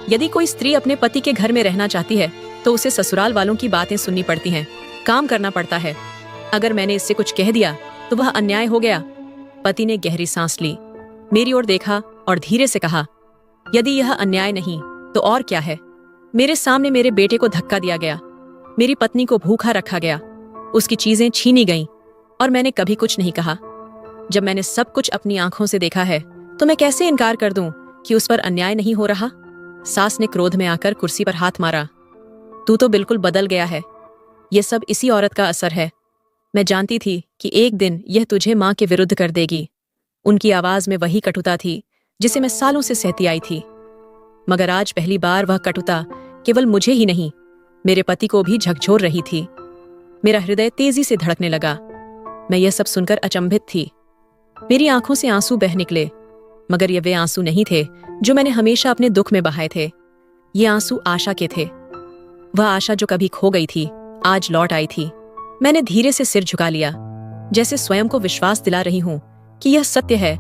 यदि कोई स्त्री अपने पति के घर में रहना चाहती है तो उसे ससुराल वालों की बातें सुननी पड़ती हैं, काम करना पड़ता है। अगर मैंने इससे कुछ कह दिया तो वह अन्याय हो गया। पति ने गहरी सांस ली, मेरी ओर देखा और धीरे से कहा, यदि यह अन्याय नहीं तो और क्या है? मेरे सामने मेरे बेटे को धक्का दिया गया, मेरी पत्नी को भूखा रखा गया, उसकी चीजें छीनी गईं, और मैंने कभी कुछ नहीं कहा। जब मैंने सब कुछ अपनी आंखों से देखा है तो मैं कैसे इनकार कर दूं कि उस पर अन्याय नहीं हो रहा? सास ने क्रोध में आकर कुर्सी पर हाथ मारा, तू तो बिल्कुल बदल गया है। यह सब इसी औरत का असर है। मैं जानती थी कि एक दिन यह तुझे माँ के विरुद्ध कर देगी। उनकी आवाज में वही कटुता थी जिसे मैं सालों से सहती आई थी, मगर आज पहली बार वह कटुता केवल मुझे ही नहीं, मेरे पति को भी झकझोर रही थी। मेरा हृदय तेजी से धड़कने लगा। मैं यह सब सुनकर अचंभित थी। मेरी आंखों से आंसू बह निकले, मगर ये वे आंसू नहीं थे जो मैंने हमेशा अपने दुख में बहाए थे। ये आंसू आशा के थे। वह आशा जो कभी खो गई थी, आज लौट आई थी। मैंने धीरे से सिर झुका लिया, जैसे स्वयं को विश्वास दिला रही हूं कि यह सत्य है,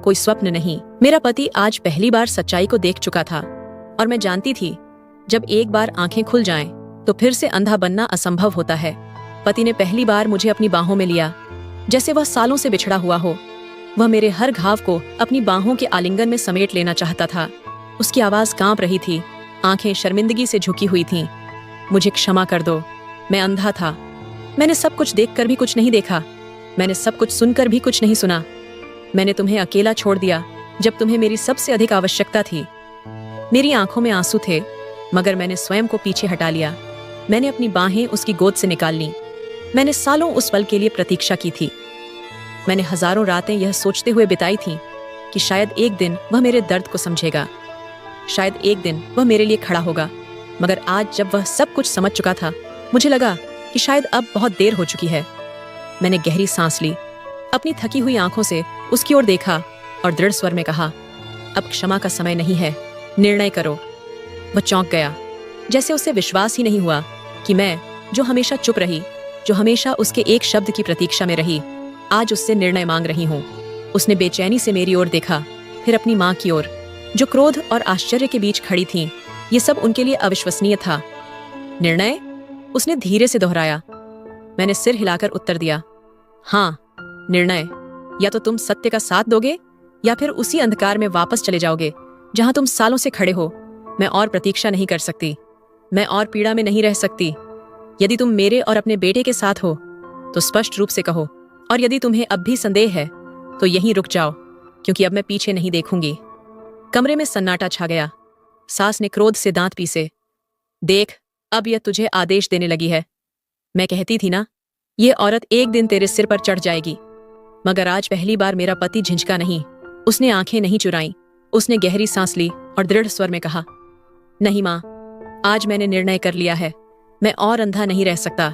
कोई स्वप्न नहीं। मेरा पति आज पहली बार सच्चाई को देख चुका था, और मैं जानती थी जब एक बार आंखें खुल जाएं, तो फिर से अंधा बनना असंभव होता है। पति ने पहली बार मुझे अपनी बाहों में लिया, जैसे वह सालों से बिछड़ा हुआ हो। वह मेरे हर घाव को अपनी बाहों के आलिंगन में समेट लेना चाहता था। उसकी आवाज कांप रही थी, आंखें शर्मिंदगी से झुकी हुई थीं। मुझे क्षमा कर दो, मैं अंधा था। मैंने सब कुछ देखकर भी कुछ नहीं देखा, मैंने सब कुछ सुनकर भी कुछ नहीं सुना। मैंने तुम्हें अकेला छोड़ दिया जब तुम्हें मेरी सबसे अधिक आवश्यकता थी। मेरी आंखों में आंसू थे, मगर मैंने स्वयं को पीछे हटा लिया। मैंने अपनी बाहें उसकी गोद से निकाल लीं। मैंने सालों उस पल के लिए प्रतीक्षा की थी। मैंने हजारों रातें यह सोचते हुए बिताई थीं कि शायद एक दिन वह मेरे दर्द को समझेगा, शायद एक दिन वह मेरे लिए खड़ा होगा। मगर आज जब वह सब कुछ समझ चुका था, मुझे लगा कि शायद अब बहुत देर हो चुकी है। मैंने गहरी सांस ली, अपनी थकी हुई आंखों से उसकी ओर देखा और दृढ़ स्वर में कहा, अब क्षमा का समय नहीं है, निर्णय करो। वह चौंक गया, जैसे उसे विश्वास ही नहीं हुआ कि मैं, जो हमेशा चुप रही, जो हमेशा उसके एक शब्द की प्रतीक्षा में रही, आज उससे निर्णय मांग रही हूं। उसने बेचैनी से मेरी ओर देखा, फिर अपनी मां की ओर, जो क्रोध और आश्चर्य के बीच खड़ी थीं। ये सब उनके लिए अविश्वसनीय था। निर्णय? उसने धीरे से दोहराया। मैंने सिर हिलाकर उत्तर दिया, हाँ, निर्णय। या तो तुम सत्य का साथ दोगे या फिर उसी अंधकार में वापस चले जाओगे जहां तुम सालों से खड़े हो। मैं और प्रतीक्षा नहीं कर सकती, मैं और पीड़ा में नहीं रह सकती। यदि तुम मेरे और अपने बेटे के साथ हो तो स्पष्ट रूप से कहो, और यदि तुम्हें अब भी संदेह है तो यहीं रुक जाओ, क्योंकि अब मैं पीछे नहीं देखूंगी। कमरे में सन्नाटा छा गया। सास ने क्रोध से दांत पीसे। देख, अब यह तुझे आदेश देने लगी है। मैं कहती थी ना, ये औरत एक दिन तेरे सिर पर चढ़ जाएगी। मगर आज पहली बार मेरा पति झिझका नहीं, उसने आंखें नहीं चुराई। उसने गहरी सांस ली और दृढ़ स्वर में कहा, नहीं मां, आज मैंने निर्णय कर लिया है। मैं और अंधा नहीं रह सकता।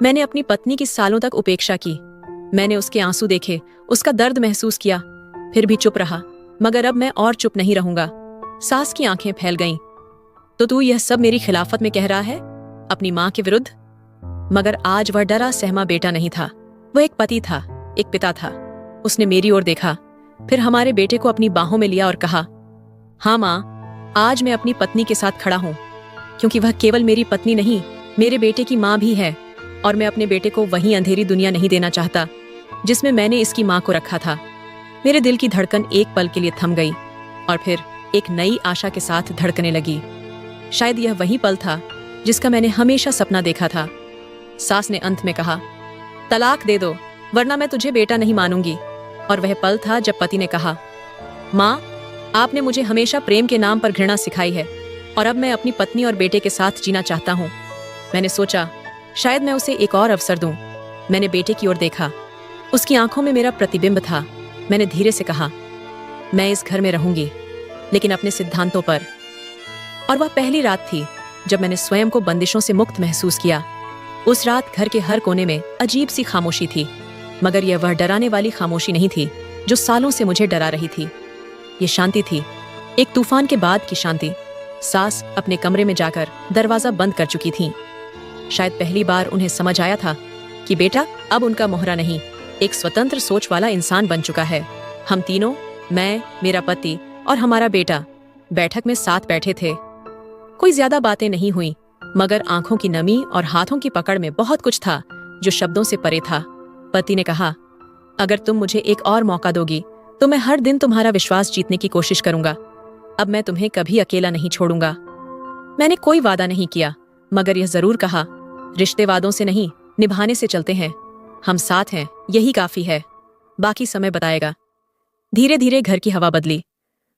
मैंने अपनी पत्नी की सालों तक उपेक्षा की। मैंने उसके आंसू देखे, उसका दर्द महसूस किया, फिर भी चुप रहा। मगर अब मैं और चुप नहीं रहूंगा। सास की आंखें फैल गईं। तो तू यह सब मेरी खिलाफत में कह रहा है, अपनी मां के विरुद्ध? मगर आज वह डरा सहमा बेटा नहीं था, वह एक पति था, एक पिता था। उसने मेरी ओर देखा, फिर हमारे बेटे को अपनी बाहों में लिया और कहा, हाँ मां, आज मैं अपनी पत्नी के साथ खड़ा हूं, क्योंकि वह केवल मेरी पत्नी नहीं, मेरे बेटे की मां भी है। और मैं अपने बेटे को वही अंधेरी दुनिया नहीं देना चाहता जिसमें मैंने इसकी मां को रखा था। मेरे दिल की धड़कन एक पल के लिए थम गई और फिर एक नई आशा के साथ धड़कने लगी। शायद यह वही पल था जिसका मैंने हमेशा सपना देखा था। सास ने अंत में कहा, तलाक दे दो, वरना मैं तुझे बेटा नहीं मानूंगी। और वह पल था जब पति ने कहा, मां, आपने मुझे हमेशा प्रेम के नाम पर घृणा सिखाई है, और अब मैं अपनी पत्नी और बेटे के साथ जीना चाहता हूं। मैंने सोचा, शायद मैं उसे एक और अवसर दूं। मैंने बेटे की ओर देखा, उसकी आंखों में मेरा प्रतिबिंब था। मैंने धीरे से कहा, मैं इस घर में रहूंगी, लेकिन अपने सिद्धांतों पर। और वह पहली रात थी जब मैंने स्वयं को बंदिशों से मुक्त महसूस किया। उस रात घर के हर कोने में अजीब सी खामोशी थी, मगर यह वह डराने वाली खामोशी नहीं थी जो सालों से मुझे डरा रही थी। ये शांति थी, एक तूफान के बाद की शांति। सास अपने कमरे में जाकर दरवाजा बंद कर चुकी थीं। शायद पहली बार उन्हें समझ आया था कि बेटा अब उनका मोहरा नहीं, एक स्वतंत्र सोच वाला इंसान बन चुका है। हम तीनों, मैं, मेरा पति और हमारा बेटा, बैठक में साथ बैठे थे। कोई ज्यादा बातें नहीं हुई, मगर आंखों की नमी और हाथों की पकड़ में बहुत कुछ था जो शब्दों से परे था। पति ने कहा, अगर तुम मुझे एक और मौका दोगी तो मैं हर दिन तुम्हारा विश्वास जीतने की कोशिश करूंगा। अब मैं तुम्हें कभी अकेला नहीं छोड़ूंगा। मैंने कोई वादा नहीं किया, मगर यह जरूर कहा, रिश्ते वादों से नहीं, निभाने से चलते हैं। हम साथ हैं, यही काफी है, बाकी समय बताएगा। धीरे धीरे घर की हवा बदली।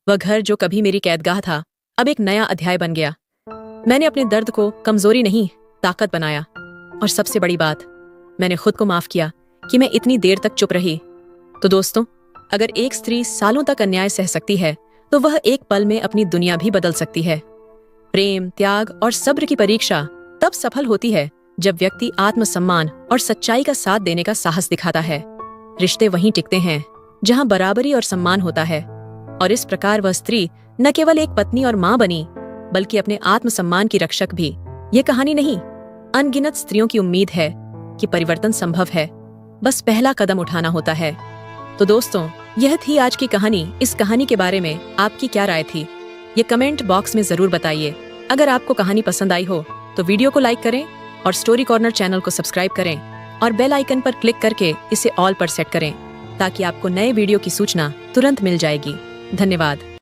वह घर जो कभी मेरी कैदगाह था, अब एक नया अध्याय बन गया। मैंने अपने दर्द को कमजोरी नहीं, ताकत बनाया। और सबसे बड़ी बात, मैंने खुद को माफ किया कि मैं इतनी देर तक चुप रही। तो दोस्तों, अगर एक स्त्री सालों तक अन्याय सह सकती है, तो वह एक पल में अपनी दुनिया भी बदल सकती है। प्रेम, त्याग और सब्र की परीक्षा तब सफल होती है जब व्यक्ति आत्मसम्मान और सच्चाई का साथ देने का साहस दिखाता है। रिश्ते वहीं टिकते हैं जहां बराबरी और सम्मान होता है। और इस प्रकार वह स्त्री न केवल एक पत्नी और मां बनी, बल्कि अपने आत्मसम्मान की रक्षक भी। ये कहानी नहीं, अनगिनत स्त्रियों की उम्मीद है कि परिवर्तन संभव है, बस पहला कदम उठाना होता है। तो दोस्तों, यह थी आज की कहानी। इस कहानी के बारे में आपकी क्या राय थी, ये कमेंट बॉक्स में जरूर बताइए। अगर आपको कहानी पसंद आई हो तो वीडियो को लाइक करें और स्टोरी कॉर्नर चैनल को सब्सक्राइब करें और बेल आइकन पर क्लिक करके इसे ऑल पर सेट करें, ताकि आपको नए वीडियो की सूचना तुरंत मिल जाएगी। धन्यवाद।